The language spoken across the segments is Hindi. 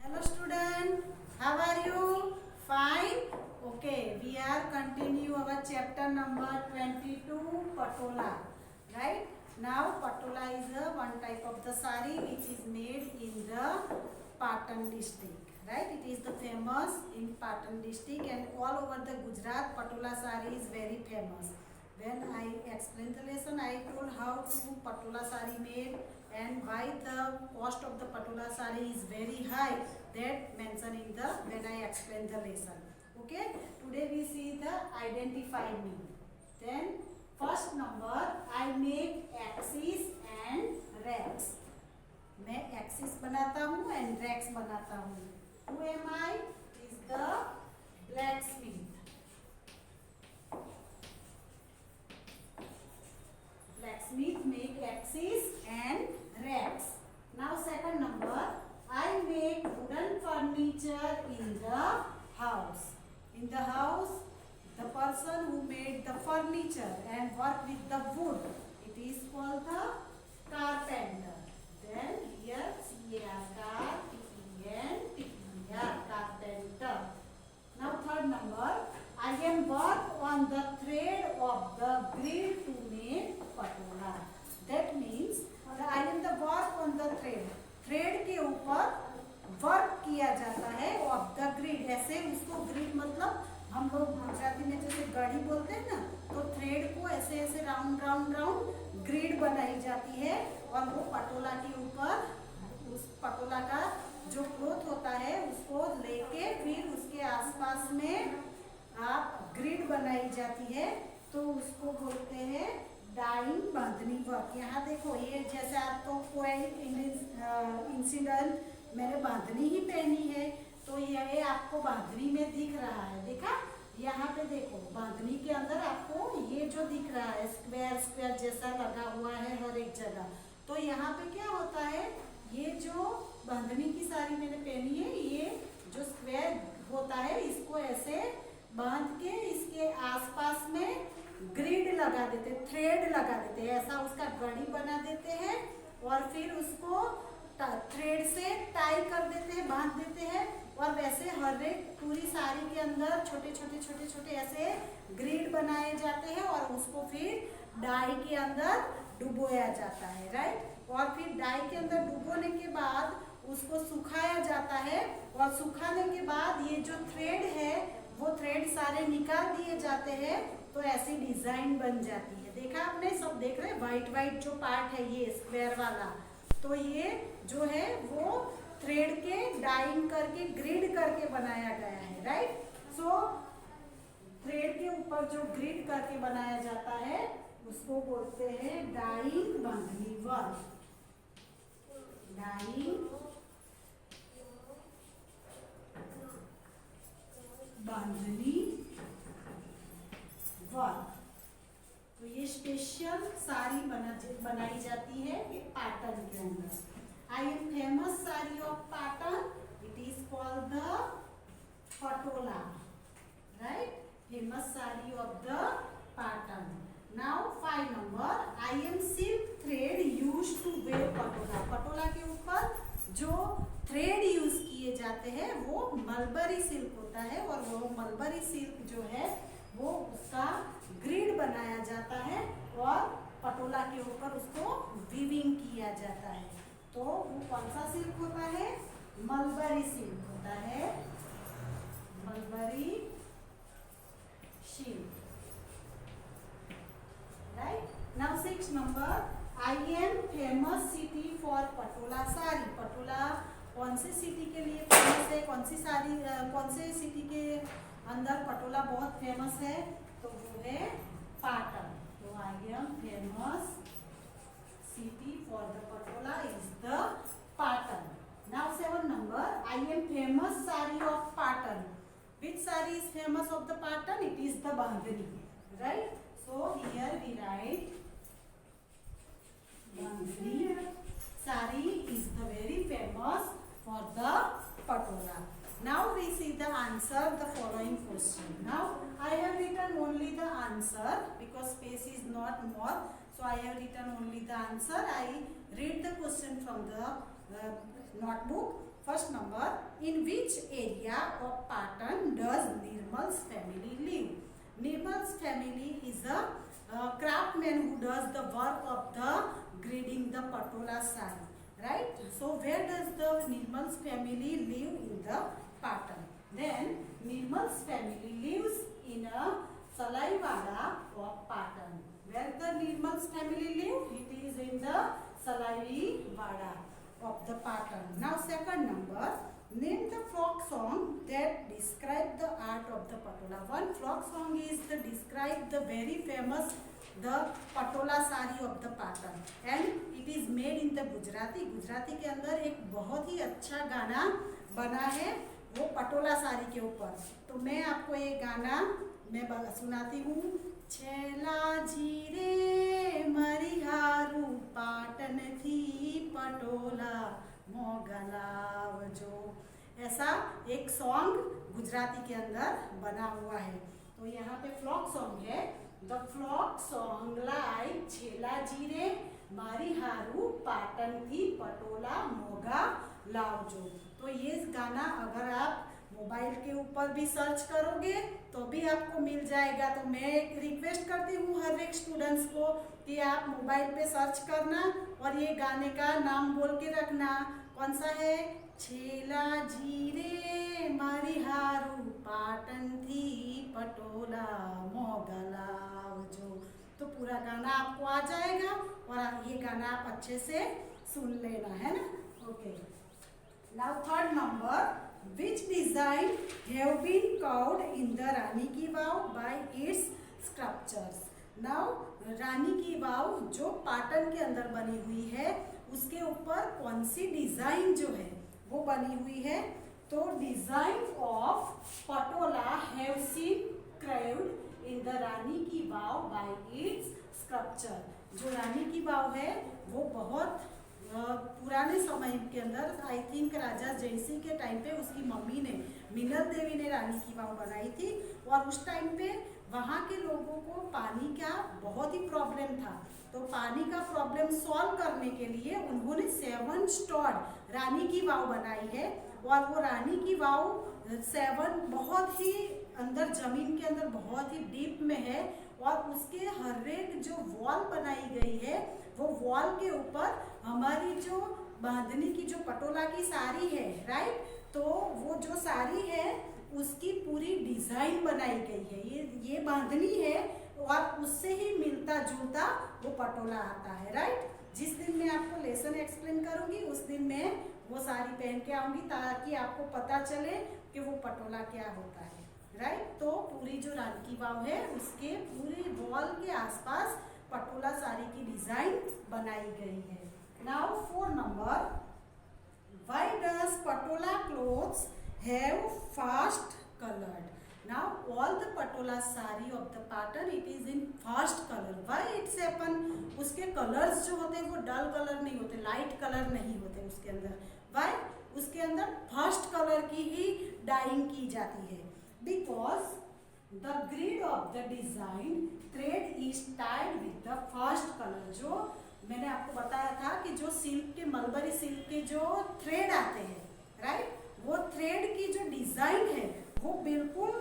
Hello student, how are you? Fine? Okay, we are continue our chapter number 22 Patola. Right? Now Patola is a one type of the sari which is made in the Patan district. Right? It is the famous in Patan district and all over the Gujarat Patola sari is very famous. When I explained the lesson, I told how to Patola sari made and why the cost of the Patola sari is very high. That mentioned in the when I explain the lesson. Okay, today we see the identify me. Then first number I make axis and racks. मैं एक्सिस बनाता हूँ एंड रैक्स बनाता हूँ. Who am I? Is the blacksmith. Blacksmith make axis and racks. Now second number, I make wooden furniture in the house. In the house, the person who made the furniture and work with the wood, it is called the carpenter. Then here C-A-R-P-E-N-T-E-R, carpenter. Now third number, I am work on the thread of the grid to make patola. That means I am the work on the thread. Thread के ऊपर वर्क किया जाता है ऑफ द ग्रिड. ऐसे उसको ग्रिड मतलब हम लोग गुजराती में जैसे गढ़ी बोलते हैं ना, तो थ्रेड को ऐसे ऐसे राउंड राउंड राउंड ग्रिड बनाई जाती है और वो पटोला के ऊपर उस पटोला का जो क्लोथ होता है उसको लेके फिर उसके आसपास में आप ग्रिड बनाई जाती है, तो उसको बोलते हैं डाइंग बांधनी वर्क. यहाँ देखो ये जैसे आप तो कोई इंसिडेंट मैंने बांधनी ही पहनी है, तो ये आपको बांधनी में दिख रहा है. देखा यहाँ पे देखो बांधनी के अंदर आपको ये जो दिख रहा है स्क्वायर स्क्वायर जैसा लगा हुआ है हर एक जगह. तो यहाँ पे क्या होता है, ये जो बांधनी की साड़ी मैंने पहनी है, ये जो स्क्वायर होता है इसको ऐसे बांध के इसके आसपास में ग्रिड लगा देते, थ्रेड लगा देते हैं, ऐसा उसका गढ़ी बना देते हैं और फिर उसको थ्रेड से टाई कर देते हैं, बांध देते हैं. और वैसे हर एक पूरी साड़ी के अंदर छोटे छोटे छोटे छोटे ऐसे ग्रिड बनाए जाते हैं और उसको फिर डाई के अंदर डुबोया जाता है. राइट. और फिर डाई के अंदर डुबोने के बाद उसको सुखाया जाता है और सुखाने के बाद ये जो थ्रेड है वो थ्रेड सारे निकाल दिए जाते हैं, तो ऐसी डिजाइन बन जाती है. देखा आपने, सब देख रहे हैं व्हाइट व्हाइट जो पार्ट है ये स्क्वायर वाला, तो ये जो है वो थ्रेड के डाइंग करके ग्रिड करके बनाया गया है. राइट. सो थ्रेड के ऊपर जो ग्रिड करके बनाया जाता है उसको बोलते हैं डाइंग बांधनी वर्क. डाइंग बांधनी वर्क. तो ये स्पेशल साड़ी बनाई जाती है पाटन के अंदर. I am famous sari of Patan, it is called the patola. Right. Famous sari of the Patan. Now 5 number, I am silk thread use to wear patola. Patola के ऊपर जो थ्रेड यूज किए जाते हैं वो मलबरी सिल्क होता है और वो मलबरी सिल्क जो है वो उसका ग्रिड बनाया जाता है और पटोला के ऊपर उसको वीविंग किया जाता है. तो वो कौन सा सिल्क होता है? मलबरी सिल्क होता है. Mulberry silk. Right. Now 6 number, I am famous city for Patola sari. Patola कौन से सिटी के लिए फेमस है, कौन सी साड़ी कौन से सिटी के अंदर पटोला बहुत फेमस है? तो वो है पाटन. तो I am famous city for the patola is the Patan. Now 7 number, I am famous sari of Patan. Which sari is famous of the Patan? It is the bandhani. Right. So here we write bandhani sari is the very famous for the patola. Now we see the answer the following question. Now I have written only the answer because space is not more, so I have written only the answer. I read the question from the notebook. First number, in which area of Patan does Nirmal's family live? Nirmal's family is a craftsman who does the work of the grading the patola sari, right? So where does the Nirmal's family live in the Patan? Then Nirmal's family lives in a Salaiwada of Patan. Where the Nirmal's family live? It is in the Salaiwada of the Patan. Now second number, name the folk song that describe the art of the patola. One folk song is the describe the very famous the patola sari of the Patan, and it is made in the Gujarati. Gujarati के अंदर एक बहुत ही अच्छा गाना बना है वो पटोला साड़ी के ऊपर. तो मैं आपको ये गाना मैं सुनाती हूँ. छेला जीरे मरिहारू पाटन थी पटोला मोगलावजो. ऐसा एक सॉन्ग गुजराती के अंदर बना हुआ है. तो यहाँ पे फ्लॉक सॉन्ग है. द फ्लॉक सॉन्ग लाइक छेला जीरे मारी हारू पाटन थी पटोला मोगा लावजो. तो ये गाना अगर आप मोबाइल के ऊपर भी सर्च करोगे तो भी आपको मिल जाएगा. तो मैं एक रिक्वेस्ट करती हूँ हर एक स्टूडेंट्स को कि आप मोबाइल पे सर्च करना और ये गाने का नाम बोल के रखना. कौन सा है? छेला जीरे मारी हारू पाटन थी पटोला मोगलावजो. तो पूरा गाना आपको आ जाएगा और ये गाना आप अच्छे से सुन लेना है ना. Okay. Now third number, which design have been carved in the रानी की वाव by its sculptures? Now रानी की वाव जो पाटन के अंदर बनी हुई है उसके ऊपर कौन सी डिजाइन जो है वो बनी हुई है? तो design of Patola have seen carved in the रानी की वाव by its sculpture. जो रानी की वाव है वो बहुत पुराने समय के अंदर आई थिंक राजा जयसिंह के टाइम पे उसकी मम्मी ने मिनल देवी ने रानी की वाव बनाई थी. और उस टाइम पे वहाँ के लोगों को पानी का बहुत ही प्रॉब्लम था. तो पानी का प्रॉब्लम सॉल्व करने के लिए उन्होंने 7 स्टोर्ड रानी की वाव बनाई है. और वो रानी की वाव 7 बहुत ही अंदर जमीन के अंदर बहुत ही डीप में है. और उसके हर एक जो वॉल बनाई गई है वो वॉल के ऊपर हमारी जो बांधनी की जो पटोला की साड़ी है, राइट, तो वो जो साड़ी है उसकी पूरी डिजाइन बनाई गई है. ये बांधनी है और उससे ही मिलता जुलता वो पटोला आता है, राइट. जिस दिन मैं आपको लेसन एक्सप्लेन करूंगी उस दिन मैं वो साड़ी पहन के आऊंगी ताकि आपको पता चले कि वो पटोला क्या होता है, राइट. तो पूरी जो रानी की वाव है उसके पूरे वॉल के आसपास पटोला साड़ी की डिजाइन बनाई गई है. Now 4 number, why does Patola clothes have fast coloured? Now all the Patola sari of the pattern it is in fast colour. Why it's happen? उसके कलर्स जो होते हैं वो डल कलर नहीं होते, लाइट कलर नहीं होते उसके अंदर. व्हाई? उसके अंदर फास्ट कलर की ही डाइंग की जाती है. Because the grid of the design thread is tied with the first color. जो मैंने आपको बताया था कि जो सिल्क के मलबरी सिल्क के जो थ्रेड आते हैं, राइट, वो थ्रेड की जो डिजाइन है वो बिल्कुल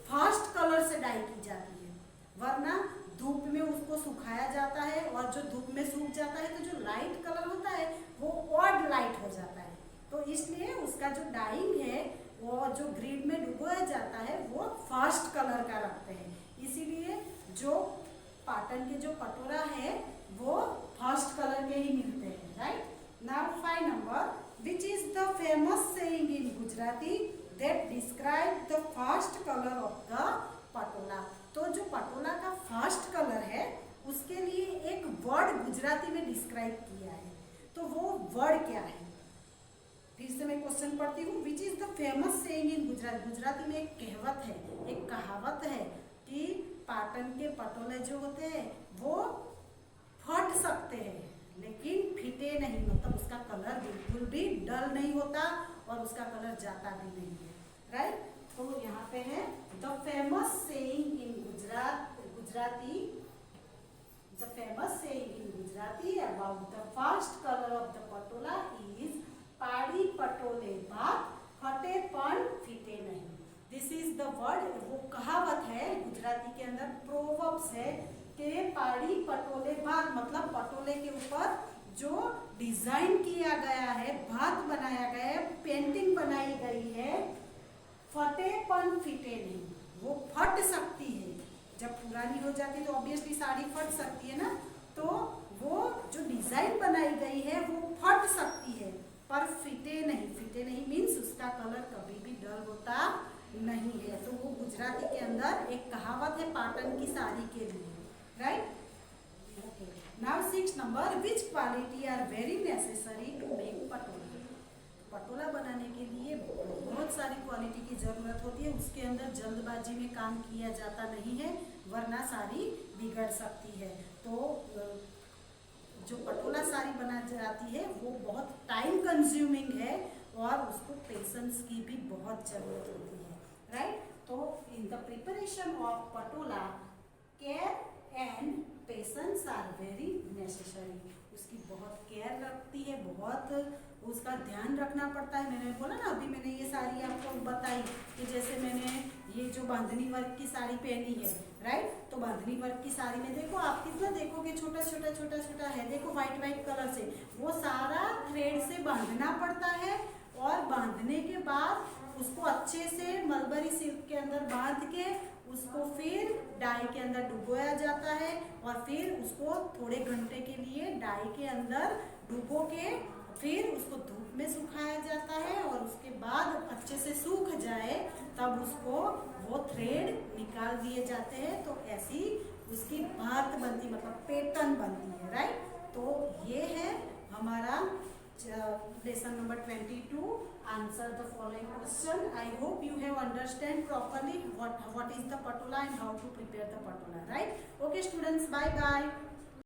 फास्ट कलर से डाई की जाती है. वरना धूप में उसको सुखाया जाता है और जो धूप में सूख जाता है तो जो लाइट कलर होता है वो ऑड लाइट हो जाता है. तो इसलिए उसका जो डाइंग है वो जो ग्रिड में डुबोया जाता है वो फास्ट कलर का रखते हैं. इसीलिए जो पाटन के जो पटोला है वो फास्ट कलर के ही मिलते हैं, right. Now 5 number, which is the famous saying in Gujarati that describe the fast colour of the Patola? तो जो पटोला का फास्ट कलर है उसके लिए एक वर्ड गुजराती में डिस्क्राइब किया है. तो वो वर्ड क्या है? फिर से मैं क्वेश्चन पढ़ती हूँ. Which is the famous saying in Gujarati? Gujarati में एक कहवत है, एक कहावत है कि पाटन के पटोले जो होते हैं वो फट सकते हैं लेकिन फिटे नहीं. मतलब उसका कलर बिल्कुल भी डल नहीं होता और उसका कलर जाता भी नहीं है, राइट. तो यहाँ पे है the famous saying in Gujarati, the famous saying in Gujarati about the fast colour of the patola is पाड़ी पटोले बात, फटे पण फीटे नहीं। दिस इज द वर्ड, वो कहावत है गुजराती के अंदर, प्रोवर्ब्स है कि पाड़ी पटोले बात मतलब पटोले के ऊपर जो डिजाइन किया गया है, भात बनाया गया है, पेंटिंग बनाई गई है, फटे पण फीटे नहीं, वो फट सकती है। जब पुरानी हो जाती है तो ऑब्वियसली साड़ी फट सकती है ना, तो वो जो डिजाइन बनाई गई है वो फट सकती है पर फीटे नहीं। फीटे नहीं मीन्स उसका कलर कभी भी डल होता नहीं है। तो वो गुजराती के अंदर एक कहावत है पाटन की साड़ी के लिए, right. Okay, now 6 number, which quality are very necessary to make patola. Patola बनाने के लिए बहुत सारी क्वालिटी की ज़रूरत होती है, उसके अंदर जल्दबाजी में काम किया जाता नहीं है वरना साड़ी बिगड़ सकती है। तो जो पटोला साड़ी बना जाती है वो बहुत टाइम कंज्यूमिंग है और उसको पेशेंस की भी बहुत ज़रूरत होती है, राइट। तो in the preparation of patola care and patience are very necessary. उसकी बहुत केयर लगती है, बहुत उसका ध्यान रखना पड़ता है। मैंने बोला ना, अभी मैंने ये साड़ी आपको बताई कि जैसे मैंने ये जो बांधनी वर्क की साड़ी पहनी है, राइट। तो बांधनी वर्क की साड़ी में देखो आप कितना देखोगे छोटा छोटा छोटा छोटा है, देखो व्हाइट व्हाइट कलर से, वो सारा थ्रेड से बांधना पड़ता है और बांधने के बाद उसको अच्छे से मलबरी सिल्क के अंदर बांध के उसको फिर डाई के अंदर डुबोया जाता है और फिर उसको थोड़े घंटे के लिए डाई के अंदर डुबो के फिर उसको धूप में सुखाया जाता है और उसके बाद अच्छे से सूख जाए तब उसको वो थ्रेड निकाल दिए जाते हैं। तो ऐसी उसकी बात बनती, मतलब पैटर्न बनती है, राइट। तो ये है हमारा lesson number 22, answer the following question. I hope you have understand properly what is the patola and how to prepare the patola, right? Okay students, bye bye.